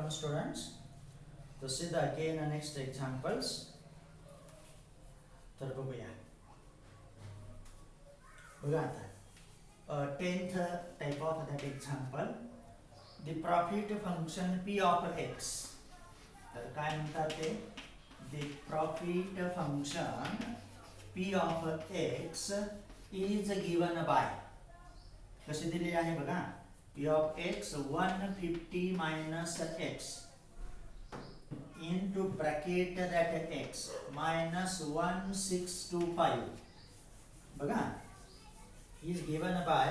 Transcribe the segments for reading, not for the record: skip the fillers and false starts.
welcome students. This is the again next examples. तर बघूया बघा आता 10th type of that example, the profit function p of x. तर काय म्हणतात ते, the profit function p of x is given by, कशी दिली आहे बघा, p of x 150 minus x into bracket that x minus 1625 बघा, is given by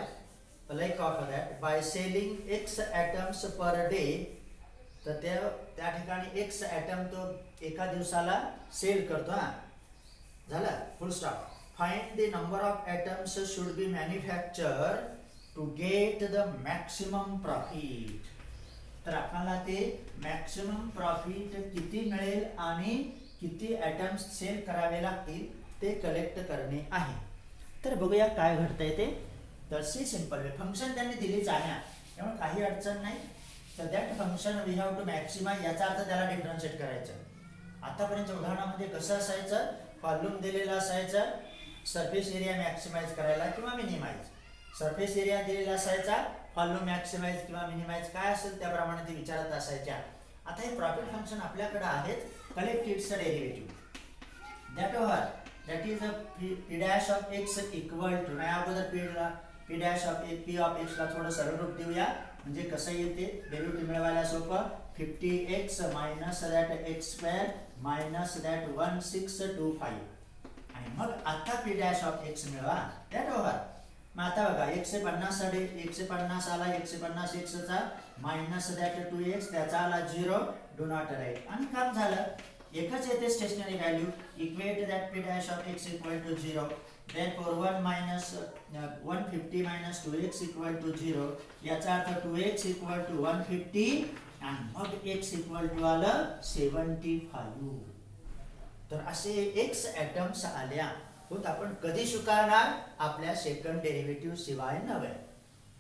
like of that by selling x atoms per day. तर त्या ठिकाणी x atom तो एका दिवसाला सेल करतो. हा झालं, फुल stop. Find the number of atoms should be manufactured to get the maximum profit. तर आपल्याला ते मॅक्सिमम प्रॉफिट किती मिळेल आणि किती ॲटम्स सेल करावे लागतील ते कलेक्ट करणे आहे. तर बघूया काय घडतंय ते. तर सी सिंपल वे फंक्शन त्यांनी दिलीच आहे, त्यामुळे काही अडचण नाही. तर that function we have to maximise, याचा अर्थ त्याला डिफरन्शिएट करायचं. आतापर्यंत उदाहरणामध्ये कसं असायचं, व्हॉल्यूम दिलेला असायचं, सरफेस एरिया मॅक्सिमाइज करायला किंवा मिनिमाइज. सरफेस एरिया दिलेला असायचा, व्हॉल्यूम मॅक्सिमाइज किंवा मिनिमाइज काय असेल त्याप्रमाणे ते विचारत असायच्या. आता हे प्रॉफिट फंक्शन आपल्याकडे आहेत, collect its derivative that is a P dash of X equal to, नाही अगोदर P dash of P of X ला थोडं सरळ रूप देऊया, म्हणजे कसं येते डेरिव्हेटिव्ह मिळवायला सोपं. 50x minus that x square minus that 1625 आणि मग आता पी डॅश ऑफ एक्स मिळवा दॅट ओव्हर. मग आता बघा 150 आला, 150 एक्सचा मायनस दॅट 2x, त्याचा आला 0, डू नॉट राईट, आणि काम झालं. एकच येते stationary value, equate that P dash of X equal to 0, therefore 150 minus 2x equal to 0, याचा अर्थ 2x इक्वल टू 150 आणि मग x इक्वल टू आलं 75. तर असे x ॲटम्स आल्या होत. आपण कधी स्वीकारणार, आपल्या सेकंड डेरिव्हेटिव्ह शिवाय नव्हे.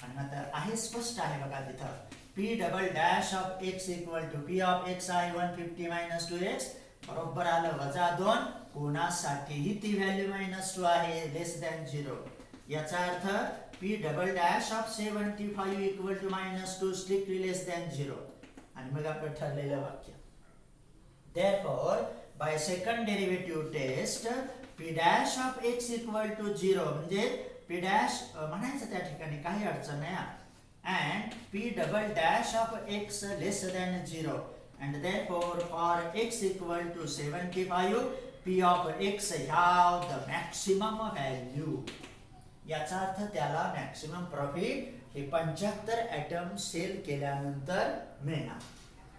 आणि आता आहे स्पष्ट आहे बघा तिथं, P double dash of X equal to P of X आहे 150 मायनस 2x, बरोबर आलं -2. कोणासाठीही ती व्हॅल्यू -2 आहे, लेस दॅन 0. याचा अर्थ P double dash of 75 equal to -2 strictly less than 0. आणि मग आपलं ठरलेलं वाक्य, therefore by second derivative test p dash of x equal to 0, म्हणजे p dash म्हणायचं त्या ठिकाणी काही अडचण नाही. and p double dash of x less than 0 and therefore for x equal to 75 p of x have the maximum value. याचा अर्थ त्याला मॅक्सिमम प्रॉफिट हे 75 ॲटम सेल केल्यानंतर मिळणार.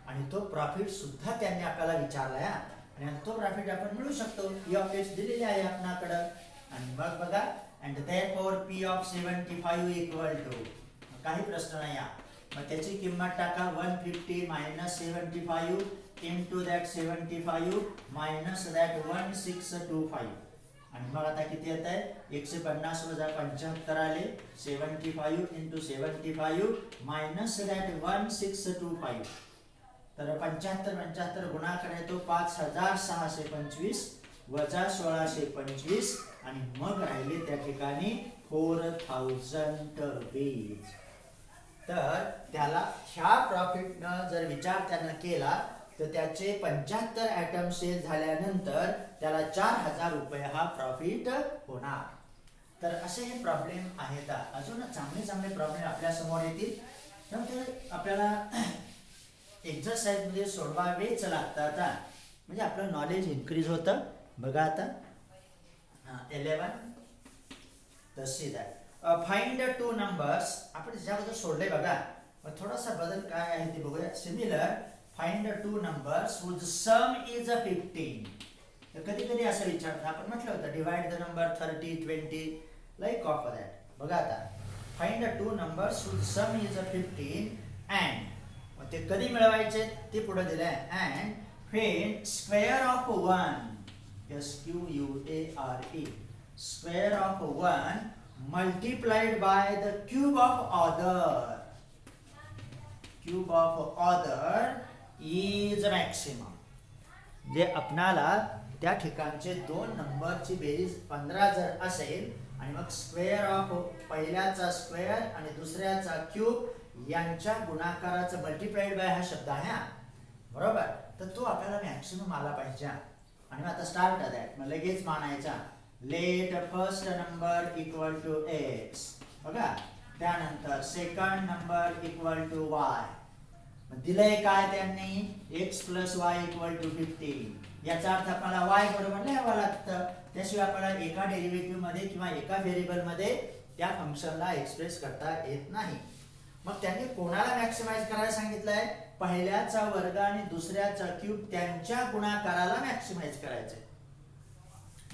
आणि तो प्रॉफिट सुद्धा त्यांनी आपल्याला विचारलाय, आणि तो प्रॉफिट आपण मिळू शकतो. पी ऑफ एक्स दिलेली आहे आपल्याकडं. आणि मग बघा, and therefore P of 75 equal to, काही प्रश्न नाही. मग त्याची किंमत टाका, 150 minus 75 into that 75 minus that 1625. आणि मग आता किती येत आहे, 150 वजा 75 आले, 75 इंटू 75 मायनस दॅट 1625. तर 75 गुणाकार येतो 5625 वजा 1625 आणि मग राहिले त्या ठिकाणी 4000 रुपीज. तर त्याला ह्या प्रॉफिटनं जर विचार त्यानं केला तर त्याचे 75 ॲटम सेल झाल्यानंतर त्याला 4000 रुपये हा प्रॉफिट होणार. तर असे हे प्रॉब्लेम आहेत. अजून चांगले प्रॉब्लेम आपल्या समोर येतील, तर आपल्याला एक्झरसाइज मध्ये सोडवावेच लागतात, म्हणजे आपलं नॉलेज इन्क्रीज होतं. बघा आता 11 तशी फाइंड 2 नंबर्स, आपण ज्याबद्दल सोडले बघा. थोडासा बदल काय आहे ते बघूया. Similar find 2 numbers whose sum is 15. तर कधी असं विचारतात, आपण म्हटलं होतं divide the number 30 20 like of that. बघा आता find 2 numbers whose sum is 15 and, ते कधी मिळवायचे ते पुढे दिलंय. And find square of 1, SQUARE, square of 1 multiplied by the cube of other is maximum. जे आपणाला त्या ठिकाणचे दोन नंबरची बेरीज 15 जर असेल आणि मग स्क्वेअर ऑफ पहिल्याचा स्क्वेअर आणि दुसऱ्याचा क्यूब यांच्या गुणाकाराचं मल्टिप्लाइड बाय हा शब्द आहे हा. बरोबर. तर तो आपल्याला मॅक्सिमम आला पाहिजे. आणि मग आता स्टार्ट दॅट, मग लगेच मानायचा let first number equal to X. बघा, त्यानंतर second number equal to Y. दिलंय काय त्यांनी x plus Y equal to 15. याचा अर्थ आपल्याला y बरोबर लिहावं लागतं. त्याशिवाय आपल्याला एका डेरिव्हेटिव्ह मध्ये किंवा एका व्हेरिएबल मध्ये त्या फंक्शनला एक्सप्रेस करता येत नाही. मग त्यांनी कोणाला मॅक्सिमाइज करायला सांगितलंय? पहिल्याचा वर्ग आणि दुसऱ्याचा क्यूब त्यांच्या गुणाकाराला मॅक्सिमाइज करायचंय.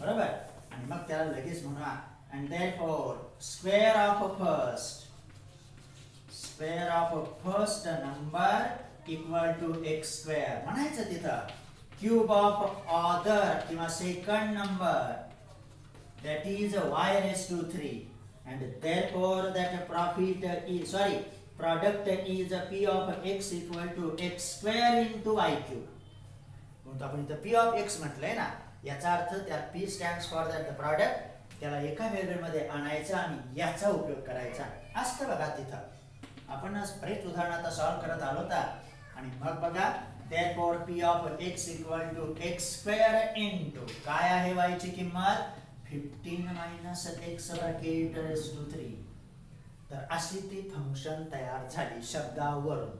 बरोबर. आणि मग त्याला लगेच म्हणा and therefore square of first number equal to x square म्हणायचं तिथं. cube of other किंवा second number that is y raised to 3 and therefore that product is p of x equal to x square into y cube. म्हणून आपण इथं p of x म्हटलंय ना, याचा अर्थ त्यात p stands for that the product त्याला एका व्हेरिएबल मध्ये आणायचा आणि याचा उपयोग करायचा असतं. बघा तिथं आपण बरेच उदाहरण आता सॉल्व्ह करत आलो होता. आणि मग बघा therefore p of x equal to x square into काय आहे y ची किंमत 15 minus x bracket raised to 3. तर अशी ती फंक्शन तयार झाली शब्दावरून.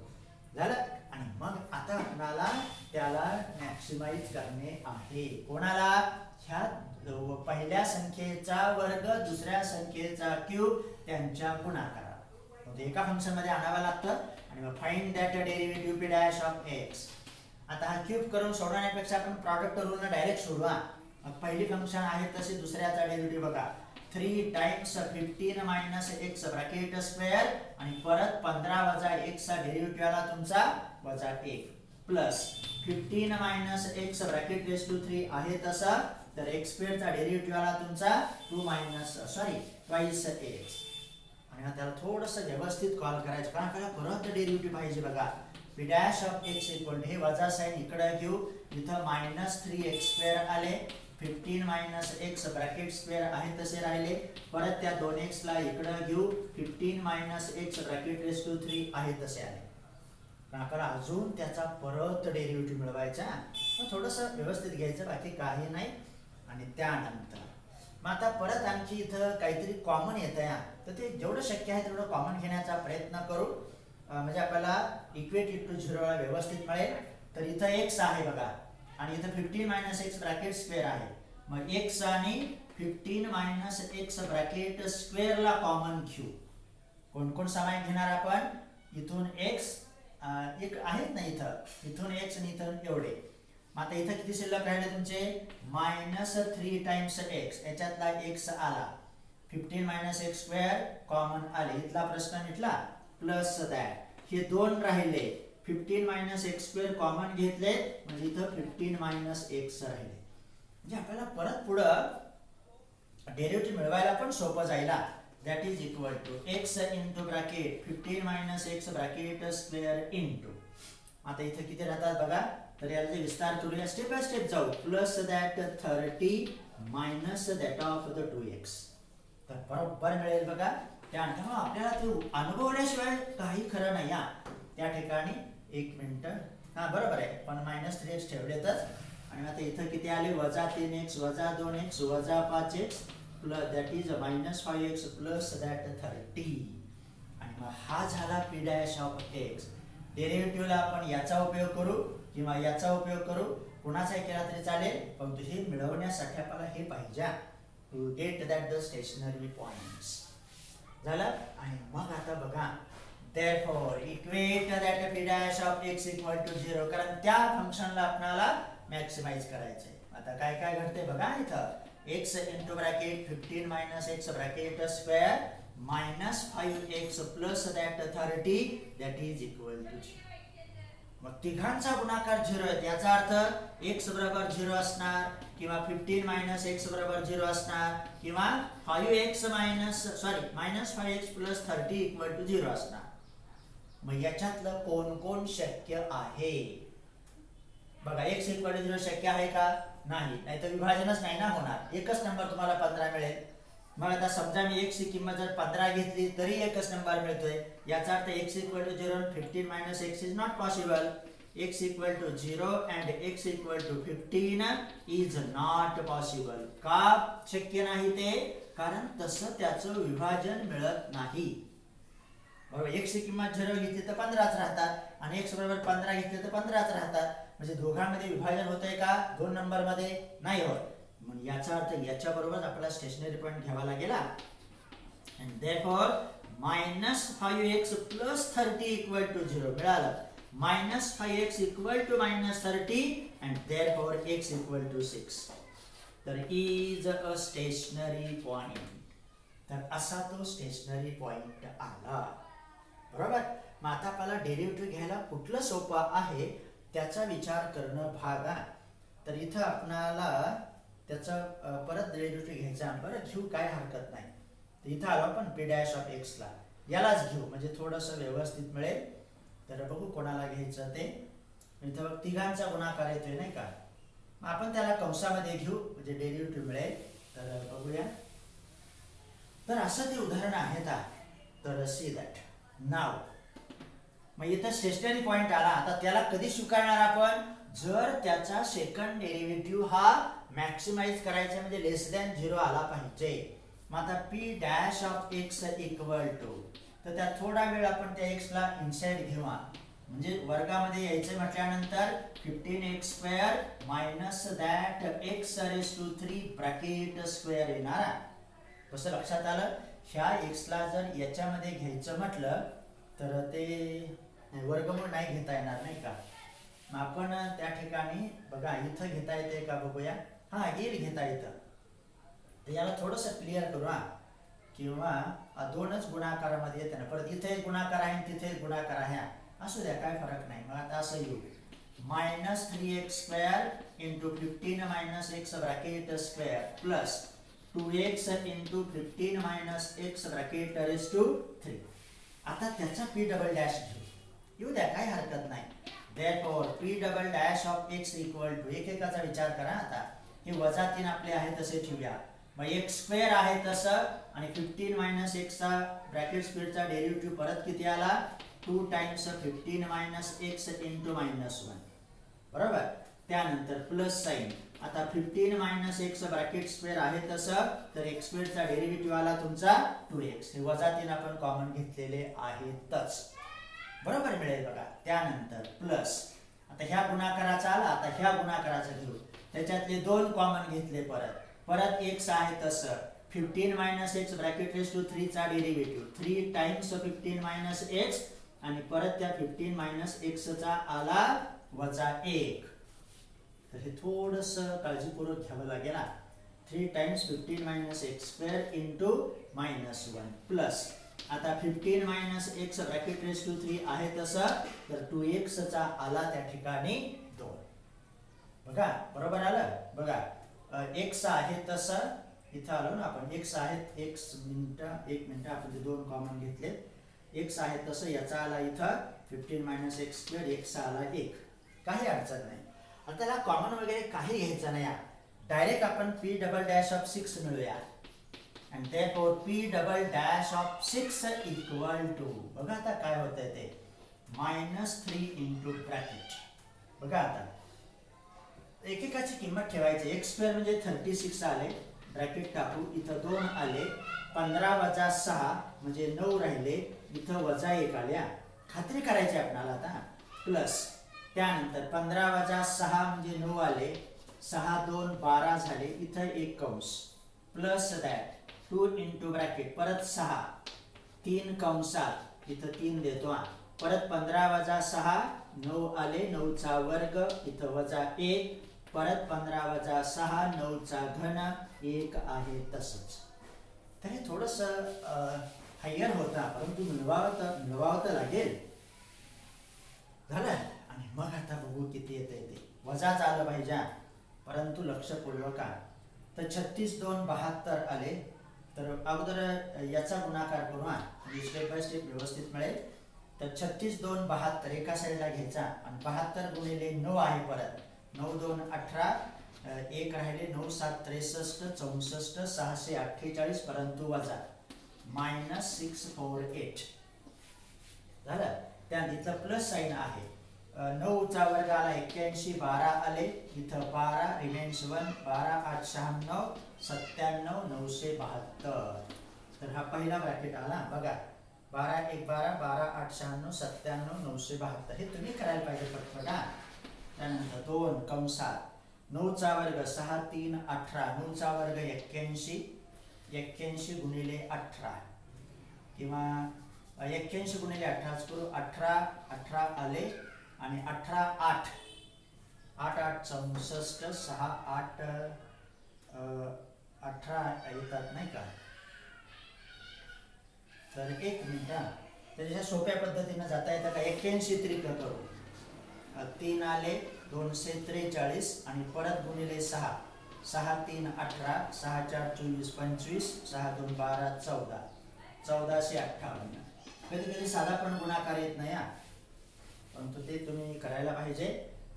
झालं. आणि मग आता आपल्याला त्याला मॅक्सिमाइज करणे आहे. कोणाला? ह्या पहिल्या संख्येचा वर्ग दुसऱ्या संख्येचा क्यूब त्यांच्या गुणाकाराला. एका फंक्शन मध्ये आणावं लागतं. आणि मग find that derivative p dash of x. आता हा क्यूब करून सोडवण्यापेक्षा आपण प्रॉडक्ट रूलने डायरेक्ट सोडवा. मग पहिली फंक्शन आहे तसे दुसऱ्याचा डेरिव्हेटिव्ह बघा 3 times 15 minus x bracket square आणि परत 15 वजा x चा डेरिव्हेटिव्ह आला तुमचा वजा 1 plus 15 minus x bracket raise to 3 आहे तसा. तर x स्क्वेअर चा डेरिव्हेटिव्ह आला तुमचा 2 मायनस ट्वाइस x. आणि त्याला थोडंसं व्यवस्थित कॉल करायचं कारण आपल्याला परत डेरिव्हेटिव्ह पाहिजे. बघा p dash of x equal हे वजा साइन इकडे घेऊ. इथं मायनस 3x स्क्वेअर आले. 15 मायनस x ब्रॅकेट स्क्वेअर आहे तसे राहिले. परत त्या 2x ला इकडे घेऊ. 15 minus x bracket raise to 3 आहे तसे आले. पण आपल्याला अजून त्याचा परत डेरिव्हेटिव्ह मिळवायचा. थोडंसं व्यवस्थित घ्यायचं, बाकी काही नाही. आणि त्यानंतर मग आता परत आणखी इथं काहीतरी कॉमन येतं या. तर ते जेवढं शक्य आहे तेवढं कॉमन घेण्याचा प्रयत्न करू. म्हणजे आपल्याला इक्वेट टू 0 ला व्यवस्थित मिळेल. तर इथं x आहे बघा आणि इथं 15 मायनस x ब्रॅकेट स्क्वेअर आहे. मग x आणि 15 मायनस x ब्रॅकेट स्क्वेअर ला कॉमन घेऊ. कोण कोण सामायिक घेणार आपण? इथून x एक आहेत ना इथून x आणि इथून एवढे. आता इथं किती शिल्लक राहिले तुमचे? Minus 3 times x. याच्यातला x आला. 15 मायनस x स्क्वेअर कॉमन आले. इथला प्रश्न मिटला. प्लस दॅट हे दोन राहिले. 15 मायनस x स्क्वेअर कॉमन घेतले म्हणजे इथं 15 मायनस x राहिले. म्हणजे आपल्याला परत पुढं डेरिव्हेटिव्ह मिळवायला पण सोपं जायला. That is equal to x into bracket 15 minus x bracket square into. आता इथं किती राहतात बघा. तर याचे विस्तार करूया, स्टेप बाय स्टेप जाऊ. Plus that 30 minus that of the 2x. तर बरोबर मिळेल बघा. त्यानंतर आपल्याला ते अनुभवल्याशिवाय काही खरं नाही. त्या ठिकाणी एक मिनिट. हा बरोबर आहे, पण मायनस 3x ठेवलेतच. आणि आता इथं किती आले? वजा 3x वजा 2x वजा 5x plus that is minus 5x plus that 30. आणि मग हा झाला p डॅश ऑफ x. डेरिव्हेटिव्हला आपण याचा उपयोग करू किंवा याचा उपयोग करू, कुणाचाही केला तरी चालेल. पण हे मिळवण्यासाठी आपल्याला हे पाहिजे to get that the stationary points. झालं. आणि मग आता बघा therefore equate that p dash of x equal to 0 कारण त्या फंक्शनला आपल्याला मॅक्सिमाइज करायचंय. आता काय काय घडते बघा. इथं x into bracket 15 minus x bracket square minus 5x plus that 30 that is equal to 0. मग तिघांचा गुणाकार 0 आहे. याचा अर्थ x बरोबर 0 असणार किंवा 15 मायनस x बरोबर 0 असणार किंवा 5x minus 5x plus 30 equal to 0 असणार. मग याच्यातलं कोण कोण शक्य आहे बघा x इक्वल टू 0 शक्य आहे का? नाही, नाहीतर विभाजनच नाही ना होणार. एकच नंबर तुम्हाला 15 मिळेल. मग आता समजा मी x ची किंमत जर 15 घेतली तरी एकच नंबर मिळतोय. याचा अर्थ x equal to 0 15 minus x is not possible. x equal to 0 and x equal to 15 is not possible. का शक्य नाही ते? कारण तसं त्याचं विभाजन मिळत नाही. बरोबर, x ची किंमत 0 घेतली तर 15च राहतात आणि x बरोबर 15 घेतले तर 15च राहतात. म्हणजे दोघांमध्ये विभाजन होतंय का? दोन नंबर मध्ये नाही होत. मग याचा अर्थ याच्या बरोबर आपला स्टेशनरी पॉइंट घ्यावा लागेला. and therefore -5x plus 30 equal to 0 मिळालं. -5x equal to -30 and therefore x equal to 6. तर is a stationary point. तर असा तो स्टेशनरी पॉइंट आला. बरोबर. मग आता आपल्याला डेरिव्हेटिव्ह घ्यायला कुठलं सोपं आहे त्याचा विचार करणं भाग आहे. तर इथं आपणाला त्याचा परत डेरिव्हेटिव्ह घ्यायचा. परत घेऊ, काय हरकत नाही. तर इथं आलो आपण p डॅश ऑफ x ला, यालाच घेऊ म्हणजे थोडंसं व्यवस्थित मिळेल. तर बघू कोणाला घ्यायचं ते. इथं तिघांचा गुणाकार येतोय नाही का. मग आपण त्याला कंसामध्ये घेऊ म्हणजे डेरिव्हेटिव्ह मिळेल. तर बघूया. तर असं ते उदाहरण आहे का. तर सी दॅट नाव. मग इथं स्टेशनरी पॉइंट आला. आता त्याला कधी स्वीकारणार आपण? जर त्याचा सेकंड डेरिव्हेटिव्ह हा मॅक्सिमाइज करायचा म्हणजे लेस दॅन 0 आला पाहिजे. मग आता p dash of x equal to, तर त्यात थोडा वेळ आपण त्या x ला इनसाइड घेऊ. म्हणजे वर्गामध्ये यायचं म्हटल्यानंतर 15x² minus that x raise to 3 bracket square येणार. कसं लक्षात आलं? ह्या x ला जर याच्यामध्ये घ्यायचं म्हटलं तर ते वर्गमूळ नाही घेता येणार नाही का. मग आपण त्या ठिकाणी बघा इथं घेता येते का बघूया. हा, येईल घेता येतं. तर याला थोडंसं क्लिअर करू. किंवा दोनच गुणाकारामध्ये येते ना. परत इथे एक गुणाकार आहे तिथे एक गुणाकार आहे. असू द्या, काय फरक नाही. मग आता असं येऊ -3x² into 15 minus x bracket square plus 2x into 15 minus x bracket raise to 3. आता त्याचा p डबल डॅश घेऊ. येऊ द्या, काही हरकत नाही. therefore p double dash of x equal to, एकेकाचा विचार करा. आता हे वजा 3 आपले आहे तसे ठेवूया. मग x² आहे तसं आणि 15 मायनस x चा ब्रॅकेट स्क्वेअरचा डेरिव्हेटिव्ह परत किती आला? 2 टाइम्स 15 मायनस x इंटू -1. बरोबर. त्यानंतर प्लस साइन. आता 15 मायनस x ब्रॅकेट स्क्वेअर आहे तसं, तर x² चा डेरिव्हेटिव्ह आला तुमचा 2x. हे वजा 3 आपण कॉमन घेतलेले आहेतच. बरोबर मिळेल बघा. त्यानंतर प्लस, आता ह्या गुणाकाराचा आला. आता ह्या गुणाकाराचा घेऊ. त्याच्यातले दोन कॉमन घेतले. परत x आहे तसं 15 minus x bracket raise to 3 चा डेरिव्हेटिव्ह 3 टाइम्स 15 मायनस x आणि परत त्या 15 मायनस x चा आला वजा 1. तर हे थोडंसं काळजीपूर्वक घ्यावं लागेल. 3 times 15 minus x² into -1 plus, आता 15 minus x bracket raise to 3 आहे तसं, तर 2x चा आला त्या ठिकाणी 2. बघा बरोबर आलं. बघा x आहे तसं इथं आलो ना आपण. x आहे एक मिनिट आपण ते दोन कॉमन घेतले. x आहे तसं याचा आला इथं 15 मायनस x². x आला 1. काही अडचण नाही. आता त्याला कॉमन वगैरे काही घ्यायचं नाही. डायरेक्ट आपण p डबल डॅश ऑफ 6 मिळूया. and therefore p double dash of 6 equal to, बघा आता काय होतंय ते, -3 इंटू ब्रॅकेट. बघा आता एकेकाची किंमत ठेवायची. x² म्हणजे 36 आले, ब्रॅकेट टाकू. इथं 2 आले. 15 वजा 6 म्हणजे 9 राहिले. इथं वजा 1 आल्या. खात्री करायची आपणाला आता. प्लस, त्यानंतर 15 वजा 6 म्हणजे 9 आले. 6 2 12 झाले. इथं एक कंस प्लस दॅट 2 इंटू ब्रॅकेट परत 6 3 कंसात इथं 3 देतो. परत 15 वजा 6 9 आले. 9 चा वर्ग इथं वजा 1 परत 15 वजा 6 9 चा घन 1 आहे तसंच. तर हे थोडंसं हायर होतं परंतु मिळवावं तर लागेल. झालं. आणि मग आता बघू किती येते ते. वजाच आलं पाहिजे परंतु लक्षपूर्वक. तर 36 2 72 आले. तर अगोदर याचा गुणाकार करू. म्हणजे स्टेप बाय स्टेप व्यवस्थित मिळेल. तर 36 2 72 एका साईडला घ्यायचा आणि 72 गुणिले 9 आहे परत. 9 2 18, एक राहिले 9 7 63 64 648, परंतु वजा -648 झालं. त्यात इथं प्लस साईन आहे. 9 चा वर्ग आला 81, 12 आले इथं 12 रिमेन्स 1, 12 8 96 97 972. तर हा पहिला ब्रॅकेट आला बघा. 12 1 12, 12 8 96 97 972. हे तुम्ही करायला पाहिजे पटपट. त्यानंतर 2 कंसात 9 चा वर्ग 6 3 18, 9 चा वर्ग 81, 81 गुणिले 18 किंवा 81 गुणिले 18 करू. 18 18 आले आणि 18 8 8 8 64 6 8 18 येतात नाही का. तर एक मिनिट त्याच्या सोप्या पद्धतीने जाता येतं का. 81 त्रिक करू. 3 आले 243 आणि परत गुणिले 6, 6 3 18, 6 4 24 25, 6 2 12 14, 1458. कधी कधी साधा पण गुणाकार येत नाही परंतु ते तुम्ही करायला पाहिजे.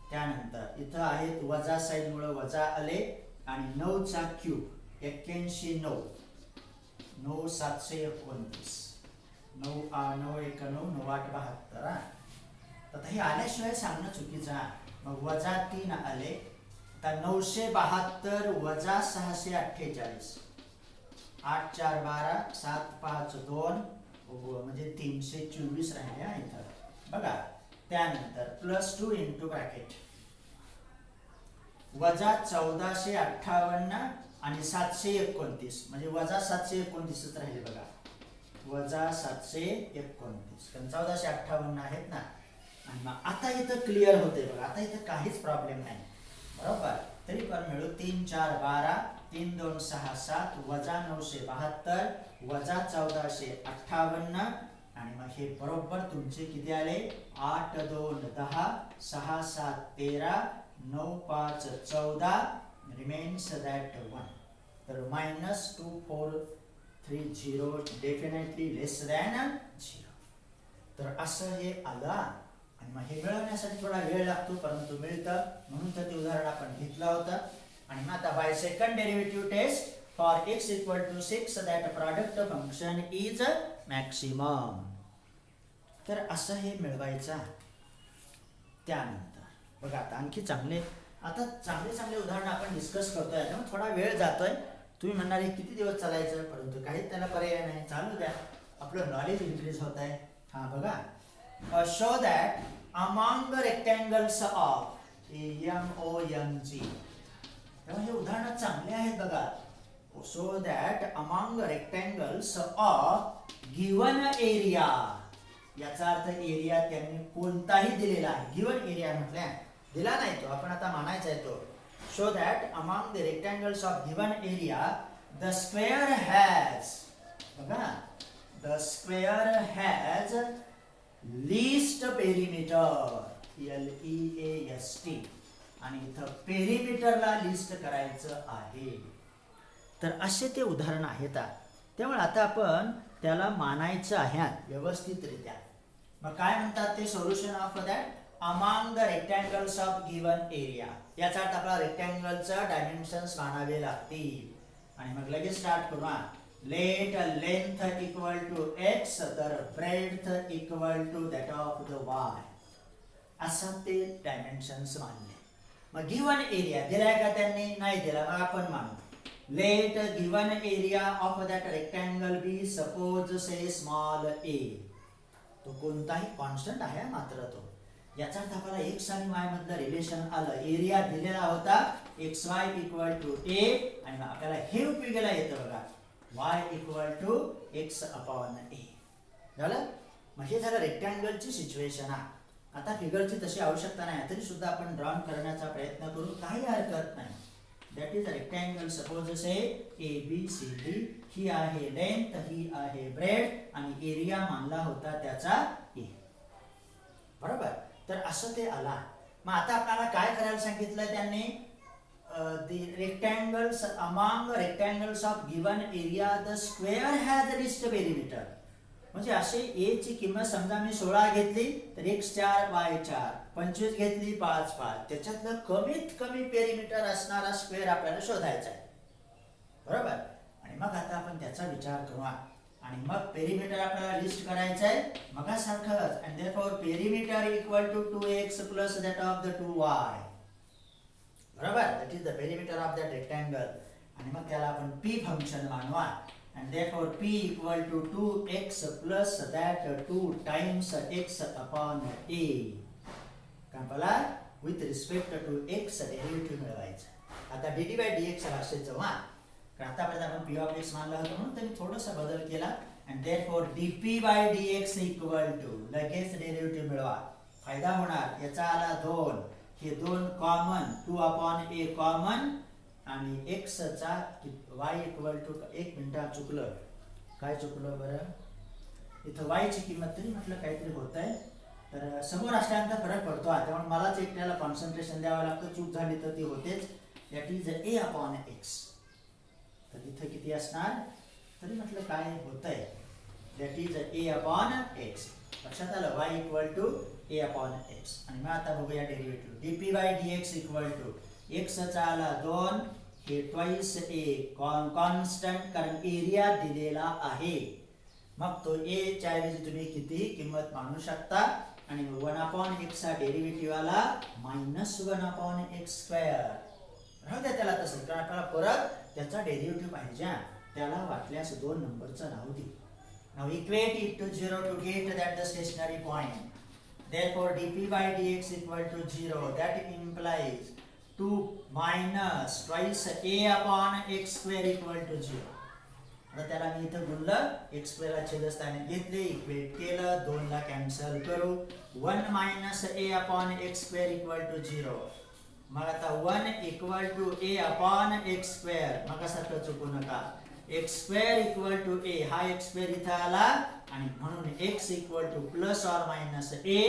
त्यानंतर इथं आहेत वजा साईड मुळे वजा आले आणि 9 चा क्यूब 81 9, 9 729, 9 9 1 9, 9 8 72. आता हे आल्याशिवाय सांगणं चुकीचं आहे. मग वजा 3 आले. आता 972 वजा 648, 8 4 12, 7 5 2 म्हणजे 324 राहिले इथं बघा. त्यानंतर +2 इंटू ब्रॅकेट वजा 1458 आणि 729 म्हणजे वजा 729 राहिले बघा. वजा 729 कारण 1458 आहेत ना. आणि मग आता इथं क्लिअर होते बघा. आता इथं काहीच प्रॉब्लेम नाही बरोबर. तरी पण मिळू 3 4 12, 3 2 6 7 वजा 972 वजा 1458 आणि मग हे बरोबर तुमचे किती आले 8 2 10, 6 7 13, 9 5 14, रिमेन्स दॅट 1. तर -2430 डेफिनेटली लेस दॅन 0. तर असं हे आलं. आणि मग हे मिळवण्यासाठी थोडा वेळ लागतो परंतु मिळतं म्हणून तर ते उदाहरण आपण घेतलं होतं. आणि मग आता by second derivative test for x = 6 that product function is maximum. तर असं हे मिळवायचं. त्यानंतर बघा आता आणखी चांगले चांगले उदाहरण आपण डिस्कस करतोय. त्यामुळे थोडा वेळ जातोय. तुम्ही म्हणणार हे किती दिवस चालायचं परंतु काहीच त्याला पर्याय नाही. चालू द्या. आपलं नॉलेज इन्क्रीज होत आहे. हा बघा. Show that among the rectangles of MONG. हे उदाहरण चांगले आहेत बघा. Show that among rectangles of given area. याचा अर्थ एरिया त्यांनी कोणताही दिलेला आहे. गिवन एरिया म्हटल्या दिला नाही तो आपण आता मानायचा आहे तो. Show that among the rectangles of given area the square has बघा the square has least perimeter LEAST आणि इथं पेरिमीटरला लिस्ट करायचं आहे. तर असे ते उदाहरण आहेत. त्यामुळे आता आपण त्याला मानायचं आहे व्यवस्थितरित्या. मग काय म्हणतात ते solution of that among the rectangles of given area. याचा अर्थ आपल्याला रेक्टँगलचं डायमेन्शन्स मानावे लागतील. आणि मग लगेच स्टार्ट करू. Let length equal to x तर breadth equal to that of the y. असं ते डायमेन्शन्स मानले. मग गिवन एरिया दिलाय का त्यांनी नाही दिला मग आपण मानू. Let given area of that rectangle be suppose say small a. तो कोणताही कॉन्स्टंट आहे मात्र तो. याचा अर्थ आपल्याला x आणि y मधलं रिलेशन आलं. एरिया दिलेला होता xy इक्वल टू a आणि आपल्याला हे उपयोगाला येतं बघा y equal to x upon a. झालं. मग हे झालं रेक्टँगलची सिच्युएशन. आता फिगरची तशी आवश्यकता नाही तरी सुद्धा आपण ड्रॉन करण्याचा प्रयत्न करू. काही हरकत नाही. That is a rectangle. Suppose say ABCD. ही आहे लेंथ ही आहे ब्रेड आणि एरिया मानला होता त्याचा a. बरोबर. तर असं ते आला. मग आता आपल्याला काय करायला सांगितलं त्यांनी the rectangles among rectangles of given area the square has least perimeter. म्हणजे असे a ची किंमत समजा मी 16 घेतली तर x4 y4, 25 घेतली 5 5, त्याच्यातलं कमीत कमी पेरिमीटर असणारा स्क्वेअर आपल्याला शोधायचा आहे, बरोबर. आणि मग आता आपण त्याचा विचार करू आणि मग पेरिमीटर आपल्याला लिस्ट करायचं आहे मगासारखंच. And therefore perimeter equal to 2x plus that of the 2y, बरोबर. That is the perimeter of that rectangle. आणि मग त्याला आपण p फंक्शन मानवा. And therefore p equal to 2x plus that 2 times x upon a. आपल्याला with respect to x derivative मिळवायचं. आता dt bye dx भाषेत जाऊ आतापर्यंत आपण p ऑफ x मानलं होतं म्हणून त्यांनी थोडासा बदल केला. And therefore dp by dx equal to, लगेच डेरिव्हेटिव्ह मिळवा, फायदा होणार. याचा आला 2, हे 2 कॉमन, 2 अपॉन a कॉमन, आणि x चा y इक्वल टू, एक मिनिट चुकलं, काय चुकलं बरं, इथं y ची किंमत तरी म्हटलं काहीतरी होत आहे, तर समोर असल्यानंतर फरक पडतो. त्यामुळे मलाच एकट्याला कॉन्सन्ट्रेशन द्यावं लागतं, चूक झाली तर ती होतेच. That is a upon x. तर इथं किती असणार, तरी म्हटलं काय होतंय, that is a upon x. लक्षात आलं, y equal to a upon x. आणि मग आता बघूया derivative. dp by dx equal to x चा आला 2, हे ट्वाइस a कॉन्स्टंट, कारण एरिया दिलेला आहे. मग तो a च्या ऐवजी तुम्ही किती किंमत मानू शकता. आणि 1 अपॉन x चा डेरिव्हेटिव्ह आला -1 अपॉन x स्क्वेअर. राहू द्या त्याला तसं, कारण आपल्याला परत त्याचा डेरिव्हेटिव्ह पाहिजे. त्याला वाटल्यास 2 नंबरचं नाव दे. Now equate it to 0 to get that the stationary point. Therefore dp by dx equal to 0. That implies 2 minus twice a upon x square equal to 0. आता त्याला मी इथं गुणलं, x square ला छेदस्थानी घेतले, इक्वेट केलं, 2 ला कॅन्सल करू. 1 minus a upon x square equal to 0. मग आता 1 equal to a upon x square, मग सारखं चुकू नका. x square equal to a, हा x square इथं आला, आणि म्हणून x equal two plus or minus a,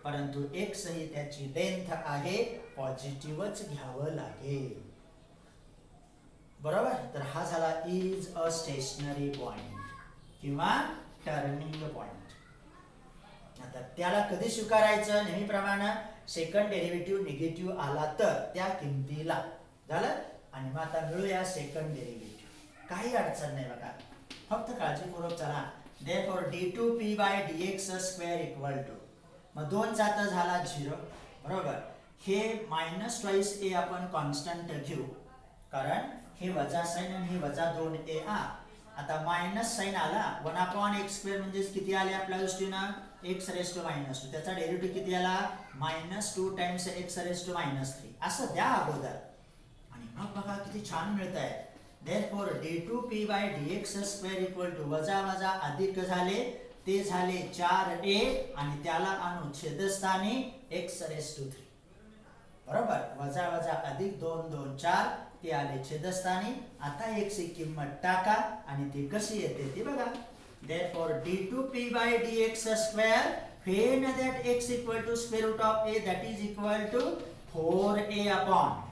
परंतु x ही त्याची लेंथ आहे, पॉझिटिव्हच घ्यावं लागेल, बरोबर. तर हा झाला इज अ स्टेशनरी पॉइंट किंवा टर्निंग पॉइंट. आता त्याला कधी स्वीकारायचं, नेहमीप्रमाणे सेकंड डेरिव्हेटिव्ह निगेटिव्ह आला तर त्या किमतीला, झालं. आणि मग आता मिळूया सेकंड डेरिव्हेटिव्ह, काही अडचण नाही बघा, फक्त काळजीपूर्वक चला. Therefore d2p by dx square equal to, मग 2 चा तर झाला 0, बरोबर. हे मायनस ट्वाइस a आपण कॉन्स्टंट घेऊ, कारण हे वजा साइन आणि हे वजा 2a. आता मायनस साइन आला, 1 अपॉन x स्क्वेअर म्हणजे किती आले आपल्या दृष्टीनं, x रेस टू -2. त्याचा डेरिव्हेटिव्ह किती आला, -2 टाइम्स x रेस टू -3. असं द्या अगोदर, आणि मग बघा किती छान मिळतंय. Therefore d2p by dx square equal to, वजा वजा अधिक झाले, ते झाले 4a, आणि त्याला आणू छेदस्थानी x रेस टू 3, बरोबर. वजा वजा अधिक 2 2 4, ते आले छेदस्थानी. आता x ची किंमत टाका आणि ती कशी येते ती बघा. Therefore d2p by dx square, when that x equal to square root of a, that is equal to 4a upon,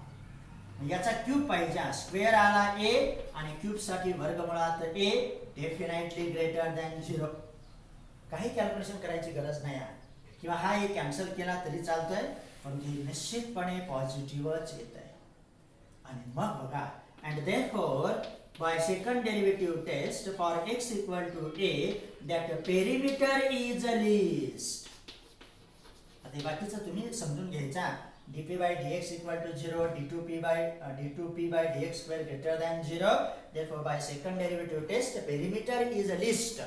याचा क्यूब पाहिजे. स्क्वेअर आला a, आणि क्यूब साठी वर्गमुळात a, डेफिनेटली ग्रेटर दॅन 0. काही कॅल्क्युलेशन करायची गरज नाही आहे, किंवा हा एक कॅन्सल केला तरी चालतोय, पण ते निश्चितपणे पॉझिटिव्हच येत आहे. आणि मग बघा, and therefore by second derivative test for x equal to a, that perimeter is least. आता बाकीचं तुम्ही समजून घ्यायचा. dp by dx equal to 0, d2p by dx square greater than 0. Therefore by second derivative test, perimeter is a list.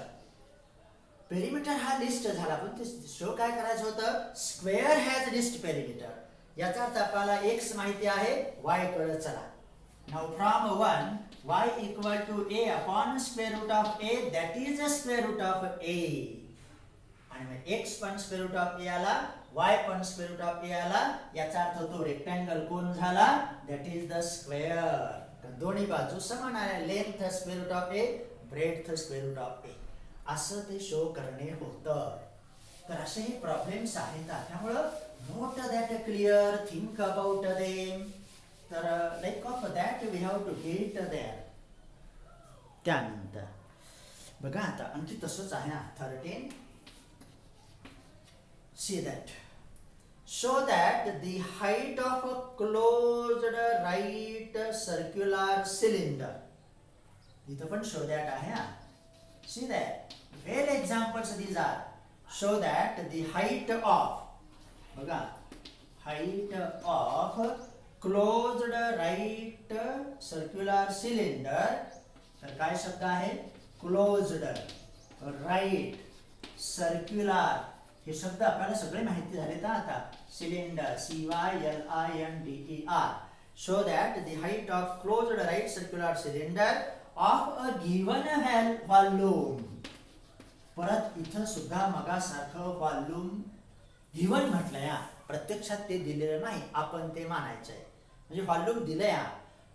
Perimeter हा list झाला, पण ते show काय करायचं होतं, स्क्वेअर हॅज लिस्ट पेरिमीटर. याचा अर्थ आपल्याला x माहिती आहे, y कडे चला. Now from 1 y equal to a upon square root of a, that is a square root of a. आणि मग x पण स्क्वेअर रूट ऑफ a आला, y पण स्क्वेअर रूट ऑफ a आला. याचा अर्थ तो रेक्टँगल कोण झाला, दॅट इज द स्क्वेअर. तर दोन्ही बाजू समान आहे, length square root of a, breadth square root of a, असं ते शो करणे होतं. तर असे हे प्रॉब्लेम्स आहेत. त्यामुळं note that clear, think about them. तर like of that we have to get there. त्यानंतर बघा आता आणखी तसंच आहे ना 13. See that. Show that the height of a closed right circular cylinder. इथं पण show that आहे हा. See that. Well examples these are. Show that the height of, बघा, height of closed right circular cylinder. तर काय शब्द आहे? Closed right circular. हे शब्द आपल्याला सगळे माहिती झाले तर आता. Cylinder, CYLINDER. Show that the height of closed right circular cylinder of a given volume. परत इथं सुद्धा मगासारखं व्हॉल्यूम गिवन म्हटलंय या, प्रत्यक्षात ते दिलेलं नाही, आपण ते मानायचंय. म्हणजे व्हॉल्यूम दिलंय या,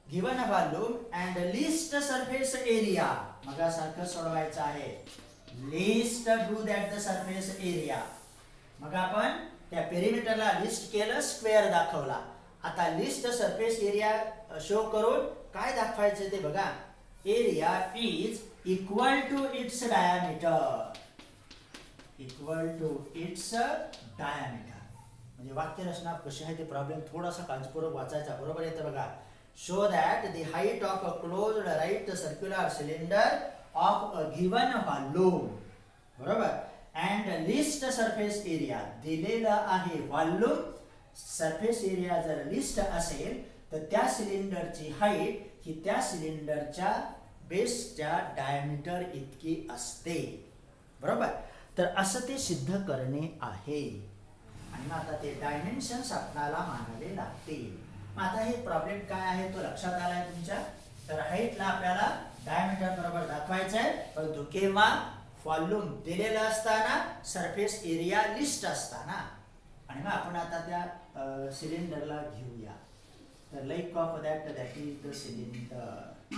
given volume and least surface area. मगासारखं सोडवायचं आहे. Least do that the surface area. मग आपण त्या पेरिमीटरला लिस्ट केलं, स्क्वेअर दाखवला. आता लिस्ट सरफेस एरिया शो करून काय दाखवायचं ते बघा. Area is equal to its diameter. Equal to its diameter. म्हणजे वाक्य रचना कशी आहे ते प्रॉब्लेम थोडासा काळजीपूर्वक वाचायचा. बरोबर येतं बघा. Show that the height of a closed right circular cylinder of a given volume, बरोबर, and list surface area. दिलेलं आहे व्हॉल्यूम, सरफेस एरिया जर लिस्ट असेल तर त्या सिलेंडरची हाईट ही त्या सिलेंडरच्या बेसच्या डायमीटर इतकी असते. बरोबर. तर असं ते सिद्ध करणे आहे. आणि मग आता ते डायमेन्शन्स आपल्याला मानावे लागतील. मग आता हे प्रॉब्लेम काय आहे तो लक्षात आलाय तुमच्या. तर हाईटला आपल्याला डायमीटर बरोबर दाखवायचं आहे, परंतु केव्हा? व्हॉल्यूम दिलेला असताना, सरफेस एरिया लिस्ट असताना. आणि मग आपण आता त्या सिलेंडरला घेऊया. तर like of that is the cylinder.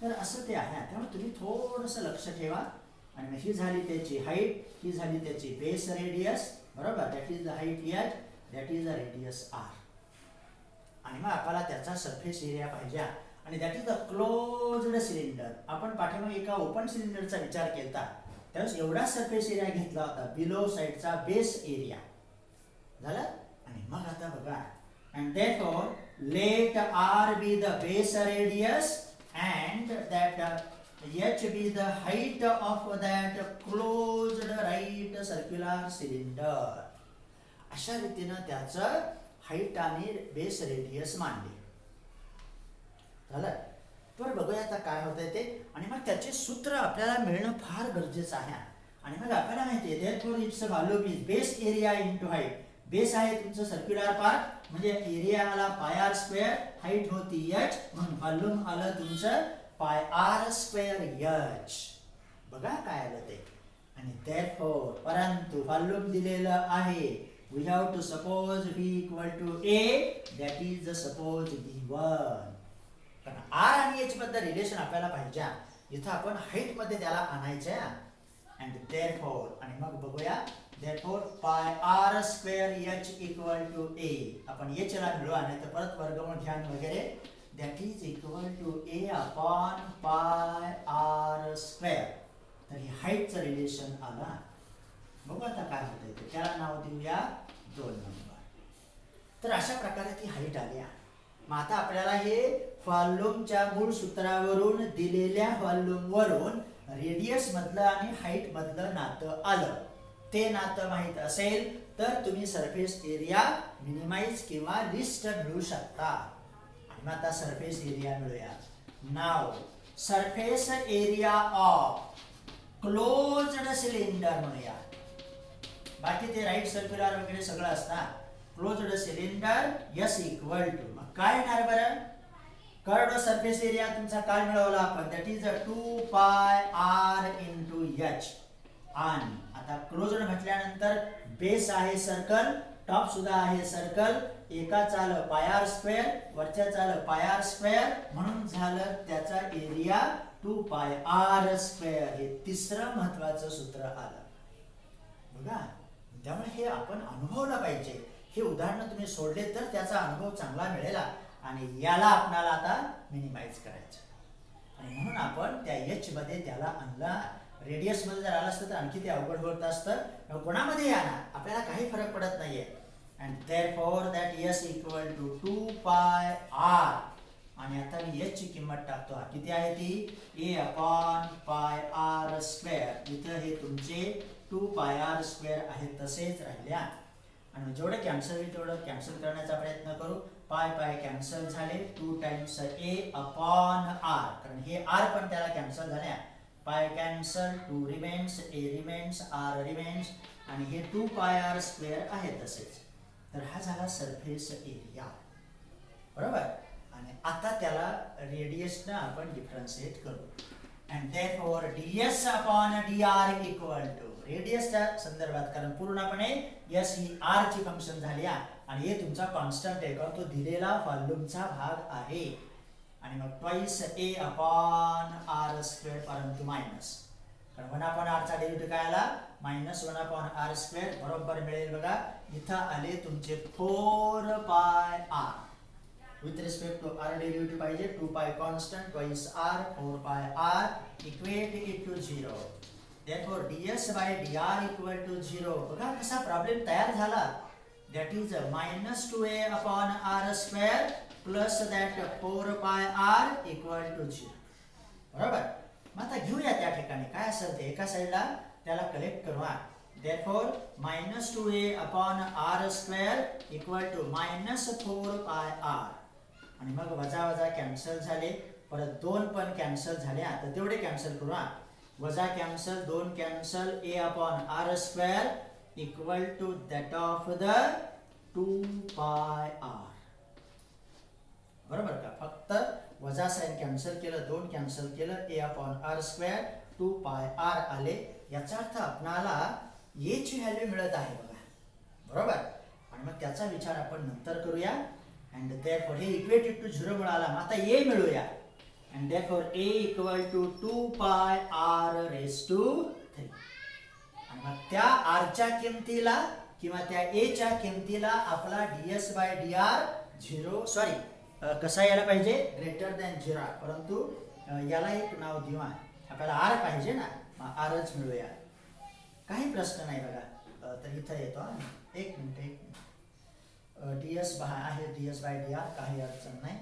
तर असं ते आहे. त्यामुळे तुम्ही थोडंसं लक्ष ठेवा. आणि मग ही झाली त्याची हाईट, ही झाली त्याची बेस रेडियस. बरोबर. That is the height H, that is the radius R. आणि मग आपल्याला त्याचा सरफेस एरिया पाहिजे. आणि that is the closed cylinder. आपण पाठीमागे एका ओपन सिलेंडरचा विचार केला, त्यावेळेस एवढा सरफेस एरिया घेतला होता, बिलो साइडचा बेस एरिया झाला. आणि मग आता बघा. And therefore let R be the base radius and that H be the height of that closed right circular cylinder. अशा रीतीनं त्याचं हाईट आणि बेस रेडियस मांडले. झालं. तर बघूया आता काय होतंय ते. आणि मग त्याचे सूत्र आपल्याला मिळणं फार गरजेचं आहे. आणि मग आपल्याला माहिती आहे therefore it's volume is base area into height. Base आहे तुमचं सर्क्युलर पार्ट, म्हणजे एरिया आला पाय आर स्क्वेअर, हाईट होती एच, म्हणून व्हॉल्यूम आलं तुमचं पाय आर स्क्वेअर एच. बघा काय आलं ते. आणि देअरफॉर, परंतु व्हॉल्यूम दिलेलं आहे. We have to suppose V equal to A, that is the suppose V1. कारण R आणि H बद्दल रिलेशन आपल्याला पाहिजे. इथं आपण हाईट मध्ये त्याला आणायचं आहे. अँड देअरफॉर, आणि मग बघूया. Therefore pi R square h equal to a. आपण एच ला मिळवा, नाही तर परत वर्गमूळ घ्या वगैरे. That is equal to A upon pi R square. तर हे हाईटचं रिलेशन आला. बघू आता काय होतंय ते. त्याला नाव देऊया 2 नंबर. तर अशा प्रकारे ती हाईट आली. मग आता आपल्याला हे व्हॉल्यूमच्या मूळ सूत्रावरून दिलेल्या व्हॉल्यूम वरून रेडियस मधलं आणि हाईट मधलं नातं आलं. ते नातं माहित असेल तर तुम्ही सरफेस एरिया मिनिमाइज किंवा लिस्ट मिळू शकता. आणि मग आता सरफेस एरिया मिळूया. नाव surface area of closed cylinder म्हणूया. बाकी ते राईट सर्क्युलर वगैरे सगळं असतात. Closed cylinder s equal to, मग काय येणार बरं? कर्व्ड सरफेस एरिया तुमचा काय मिळवला आपण? That is 2 pi R into H. आणि आता क्लोज्ड म्हटल्यानंतर बेस आहे सर्कल, टॉप सुद्धा आहे सर्कल. एका आलं पाय आर स्क्वेअर, वरच्या आलं पाय आर स्क्वेअर, म्हणून झालं त्याचा एरिया 2 पाय आर स्क्वेअर. हे तिसरं महत्वाचं सूत्र आलं. बघा. त्यामुळे हे आपण अनुभवलं पाहिजे. हे उदाहरण तुम्ही सोडले तर त्याचा अनुभव चांगला मिळेल. आणि याला आपल्याला आता मिनिमाइज करायचं. आणि म्हणून आपण त्या एच मध्ये त्याला आणलं. रेडियस मध्ये जर आलं असतं तर आणखी ते अवघड होत असतं. कोणामध्ये या ना आपल्याला काही फरक पडत नाहीये. And therefore that S equal to 2 pi R. आणि आता मी एच ची किंमत टाकतो. किती आहे ती? ए अपॉन पाय आर स्क्वेअर. इथं हे तुमचे 2 पाय आर स्क्वेअर आहे तसेच राहिल्या. आणि जेवढं कॅन्सल होईल तेवढं कॅन्सल करण्याचा प्रयत्न करू. पाय पाय कॅन्सल झाले. 2 टाइम्स ए अपॉन आर, कारण हे आर पण त्याला कॅन्सल झाल्या. पाय कॅन्सल, 2 रिमेन्स, ए रिमेन्स, आर रिमेन्स. आणि हे 2 पाय आर स्क्वेअर आहे तसेच. तर हा झाला सरफेस एरिया, बरोबर. आणि आता त्याला रेडियसनं आपण डिफरन्शिएट करू. And therefore ds upon dr equal to रेडियसच्या संदर्भात, कारण पूर्णपणे s ही r ची फंक्शन झाली आणि हे तुमचा कॉन्स्टंट आहे कारण तो दिलेला व्हॉल्यूमचा भाग आहे. आणि मग twice a upon r square परंतु मायनस, कारण 1 अपॉन r चा डेरिव्हेटिव्ह काय आला? मायनस 1 अपॉन r स्क्वेअर बरोबर मिळेल बघा. इथं आले तुमचे 4 पाय r. With respect to r derivative पाहिजे 2 pi constant twice r 4 pi r equate it to 0. Therefore ds by dr equal to 0. बघा कसा प्रॉब्लेम तयार झाला. That is minus 2a upon r square plus that 4 pi r equal to 0. बरोबर. मग आता घेऊया त्या ठिकाणी काय असेल ते एका साईडला त्याला कलेक्ट करू. Therefore minus 2a upon r square equal to minus 4 pi r. आणि मग वजा वजा कॅन्सल झाले. परत 2 पण कॅन्सल झाले. आता तेवढे कॅन्सल करू. वजा cancel, 2 cancel, a upon r square equal to that of the 2 pi r. बरोबर का? फक्त वजा साइन कॅन्सल केलं, 2 कॅन्सल केलं, a upon r square 2 pi r आले. याचा अर्थ आपणाला a ची व्हॅल्यू मिळत आहे बघा, बरोबर. आणि मग त्याचा विचार आपण नंतर करूया. and therefore हे इक्वेटेड टू 0 मिळाला. मग आता a मिळूया. and therefore a equal to 2 pi r raised to 3. आणि मग त्या r च्या किमतीला किंवा त्या a च्या किमतीला आपला ds by dr 0 कसा यायला पाहिजे? Greater than 0. परंतु याला एक नाव देऊ. आपल्याला r पाहिजे ना, मग rच मिळूया. काही प्रश्न नाही बघा. तर इथं येतो. एक मिनिट. ds आहे ds बाय dr, काही अडचण नाही.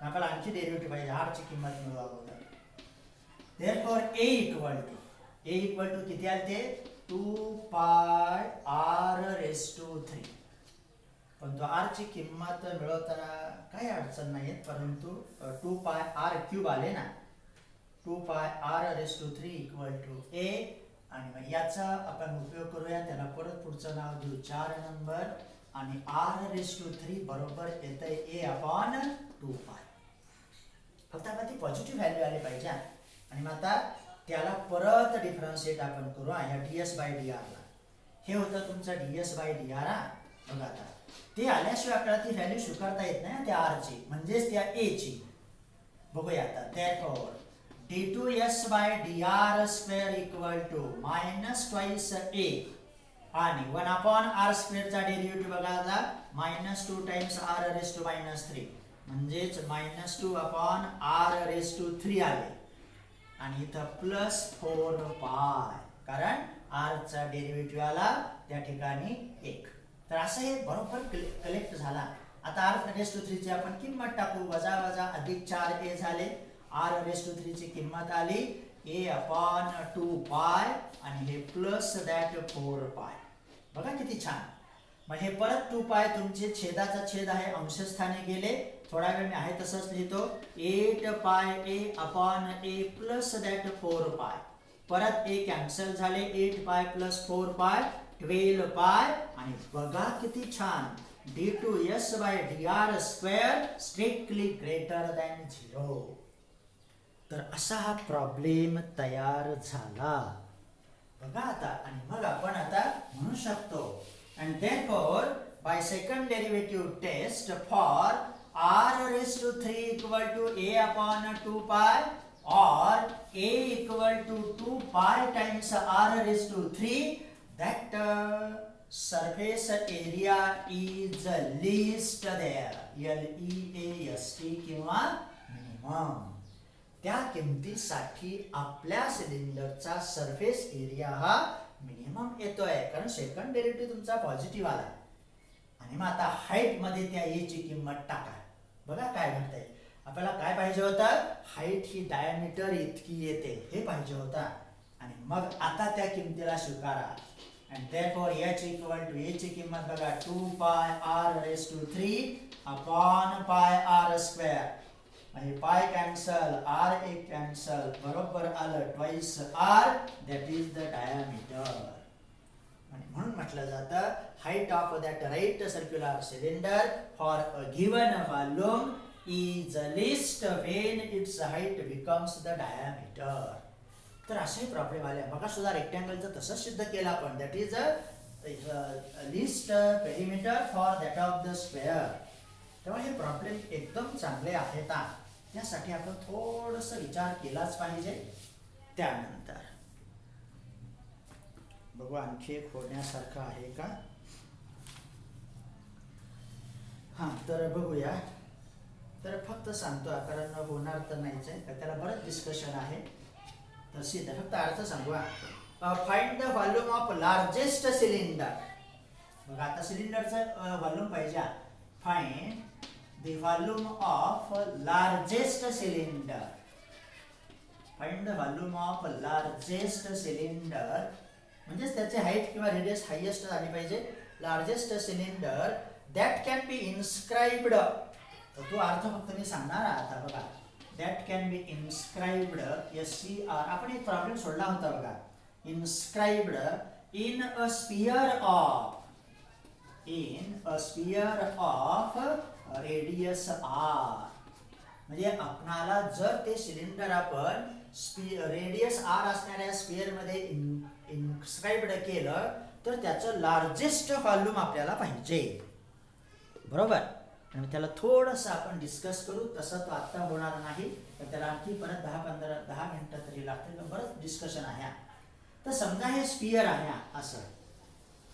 आपल्याला आणखी डेरिव्हेटिव्ह पाहिजे. r ची किंमत मिळवू अगोदर. देअरफॉर a इक्वल टू किती आले ते? 2 पाय r रेस टू 3. पण तो r ची किंमत मिळवताना काही अडचण नाही, परंतु 2 पाय r क्यूब आले ना. 2 pi r raise to 3 equal to a. आणि मग याचा आपण उपयोग करूया. त्याला परत पुढचं नाव देऊ 4 नंबर. आणि r रेस टू 3 बरोबर येतंय a अपॉन 2 पाय. फक्त आता ती पॉझिटिव्ह व्हॅल्यू आली पाहिजे. आणि मग आता त्याला परत डिफरन्शिएट आपण करू या ds बाय dr ला. हे होतं तुमचं ds बाय dr. बघा आता ते आल्याशिवाय आपल्याला ती व्हॅल्यू स्वीकारता येत नाही त्या r ची, म्हणजेच त्या a ची. बघूया आता. therefore d2s by dr square equal to minus twice a. आणि 1 अपॉन r स्क्वेअर चा डेरिव्हेटिव्ह बघा आता minus 2 times r raise to minus 3, म्हणजेच minus 2 upon r raise to 3 आले. आणि इथं प्लस 4 पाय, कारण r चा डेरिव्हेटिव्ह आला त्या ठिकाणी 1. तर असं हे बरोबर कलेक्ट झाला. आता r रेस टू 3 ची आपण किंमत टाकू. वजा वजा अधिक 4a झाले. r रेस टू 3 ची किंमत आली a अपॉन 2 पाय आणि हे प्लस दॅट 4 पाय. बघा किती छान. मग हे परत 2 पाय तुमचे छेदाचा छेद आहे अंशस्थानी गेले. थोडा वेळ मी आहे तसंच लिहितो. 8 पाय a upon a plus that 4 पाय. परत a कॅन्सल झाले. 8 पाय प्लस 4 पाय 12 पाय. आणि बघा किती छान. d2s by dr square strictly greater than 0. तर असा हा प्रॉब्लेम तयार झाला बघा आता. आणि मग आपण आता म्हणू शकतो. and therefore by second derivative test for r raised to 3 equal to a upon 2 pi or a equal to 2 pi times r raised to 3, that surface area is least there, LEAST किंवा minimum. त्या किमतीसाठी आपल्या सिलेंडरचा surface area हा minimum येतोय, कारण second derivative तुमचा positive आला. आणि मग आता हाईट मध्ये त्या ए ची किंमत टाका. बघा काय म्हणताय, आपल्याला काय पाहिजे होतं, हाईट ही डायमीटर इतकी येते हे पाहिजे होता. आणि मग आता त्या किमतीला स्वीकारा. and therefore h equal to a ची किंमत बघा 2 pi r raised to 3 upon pi r square. आणि पाय कॅन्सल, r एक कॅन्सल, बरोबर आलं twice r, that is the diameter. आणि म्हणून म्हटलं जातं height of that right circular cylinder for a given volume is least when its height becomes the diameter. तर असे प्रॉब्लेम आले. मग सुद्धा रेक्टँगलचं तसंच सिद्ध केलं आपण, that is list perimeter for that of the square. तेव्हा हे प्रॉब्लेम एकदम चांगले आहेत. त्यासाठी आपण थोडस विचार केलाच पाहिजे. त्यानंतर बघू आणखी एक होण्यासारखं आहे का. हा तर बघूया. तर फक्त सांगतो कारण होणार तर नाहीच आहे, त्याला बरंच डिस्कशन आहे. तर सीधा फक्त अर्थ सांगू. Find the volume of largest cylinder. बघा आता सिलेंडरचं व्हॉल्यूम पाहिजे. Find the volume of largest cylinder. Find the volume of largest cylinder म्हणजेच त्याचे हाईट किंवा रेडियस हायेस्ट झाली पाहिजे. Largest cylinder that can be inscribed. तर तो अर्थ फक्त मी सांगणार आता. बघा that can be inscribed SCR. आपण एक प्रॉब्लेम सोडला होता बघा. inscribed in a sphere of radius r. म्हणजे आपणाला जर ते सिलेंडर आपण रेडियस r असणाऱ्या स्पियर मध्ये इन्स्क्राइब्ड केलं तर त्याचं लार्जेस्ट व्हॉल्यूम आपल्याला पाहिजे. बरोबर. आणि त्याला थोडंसं आपण डिस्कस करू. तसं तो आत्ता होणार नाही, तर त्याला आणखी परत 10 मिनिटं तरी लागतील. बरंच डिस्कशन आहे. तर समजा हे स्पियर आहे असं,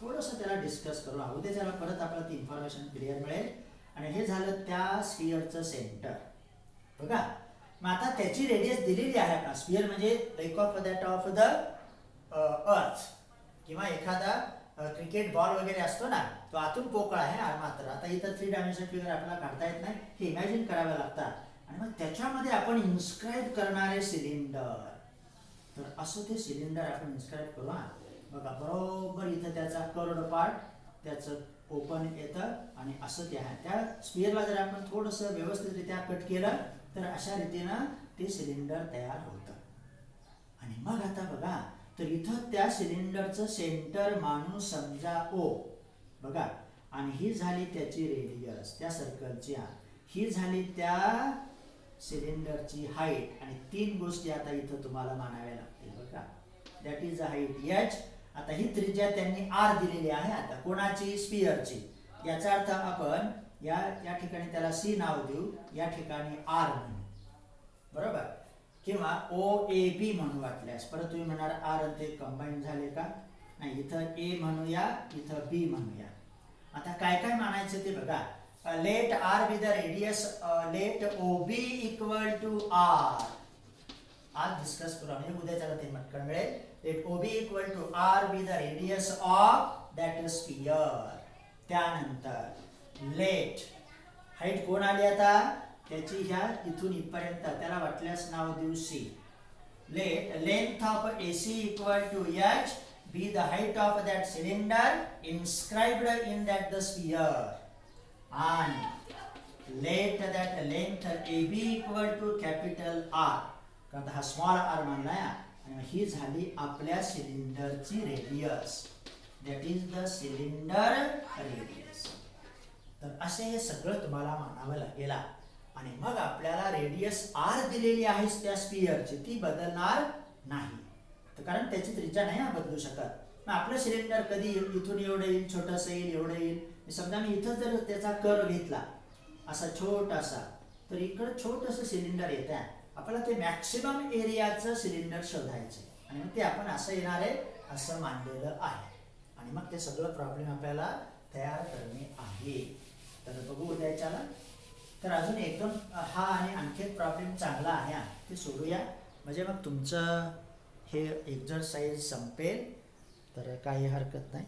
थोडंसं त्याला डिस्कस करू. उद्याच्याला परत आपल्याला ती इन्फॉर्मेशन क्लिअर मिळेल. आणि हे झालं त्या स्पियरचं सेंटर. बघा मग आता त्याची रेडियस दिलेली आहे का. स्पियर म्हणजे like of that of the earth, किंवा एखादा क्रिकेट बॉल वगैरे असतो ना, तो आतून पोकळ आहे मात्र. आता इथं 3 डायमेन्शन फिगर आपल्याला काढता येत नाही, हे इमॅजिन करावं लागतं. आणि मग त्याच्यामध्ये आपण इन्स्क्राइब करणारे सिलेंडर. तर असं ते सिलेंडर आपण इन्स्क्राइब करू. बघा बरोबर इथं त्याचा कर्ड पार्ट त्याचं ओपन येतं आणि असं ते आहे. त्या स्पियरला जर आपण थोडंसं व्यवस्थितरित्या कट केलं तर अशा रीतीनं ते सिलेंडर तयार होतं. आणि मग आता बघा, तर इथं त्या सिलेंडरचं सेंटर मानू समजा O. बघा आणि ही झाली त्याची रेडियस त्या सर्कलची. ही झाली त्या सिलेंडरची हाईट. आणि 3 गोष्टी आता इथं तुम्हाला मानाव्या लागतील. बघा that is a height h. आता ही त्रिज्या त्यांनी r दिलेली आहे. आता कोणाची, स्पियरची. याचा अर्थ आपण या ठिकाणी त्याला C नाव देऊ, या ठिकाणी r म्हणू. बरोबर. किंवा OAB म्हणू वाटल्यास. परत तुम्ही म्हणणार r आणि ते कंबाईन झाले का. नाही, इथं A म्हणूया, इथं B म्हणूया. आता काय काय मानायचं ते बघा. Let r be the radius, let OB equal to r. आज डिस्कस करू म्हणजे उद्या त्याला ते मटकन मिळेल. Let OB equal to r be the radius of that sphere. त्यानंतर लेट हाईट कोण आली आता, त्याची ह्या इथून इथपर्यंत, त्याला वाटल्यास नाव देऊ C. Let length of AC equal to h be the height of that cylinder inscribed in that the sphere. And let that length AB equal to capital R. कारण हा स्मॉल r मानलाय. आणि ही झाली आपल्या सिलेंडरची radius. That is the cylinder radius. तर असे हे सगळं तुम्हाला मानावं लागेल. आणि मग आपल्याला रेडियस r दिलेली आहे त्या स्पियरची, ती बदलणार नाही. तर कारण त्याची त्रिज्या नाही बदलू शकत. मग आपलं सिलेंडर कधी इथून एवढं येईल, छोटंसं येईल, एवढं येईल. समजा मी इथं जर त्याचा कर्व घेतला असा छोटासा, तर इकडं छोटंसं सिलेंडर येत आहे. आपल्याला ते मॅक्सिमम एरियाचं सिलेंडर शोधायचं आणि मग ते आपण असं येणार आहे असं मानलेलं आहे. आणि मग ते सगळं प्रॉब्लेम आपल्याला तयार करणे आहे. तर बघू उद्याच्याला. तर अजून एकदम हा आणि आणखी एक प्रॉब्लेम चांगला आहे हा. ते सोडूया म्हणजे मग तुमचं हे एक्झरसाइज संपेल. तर काही हरकत नाही.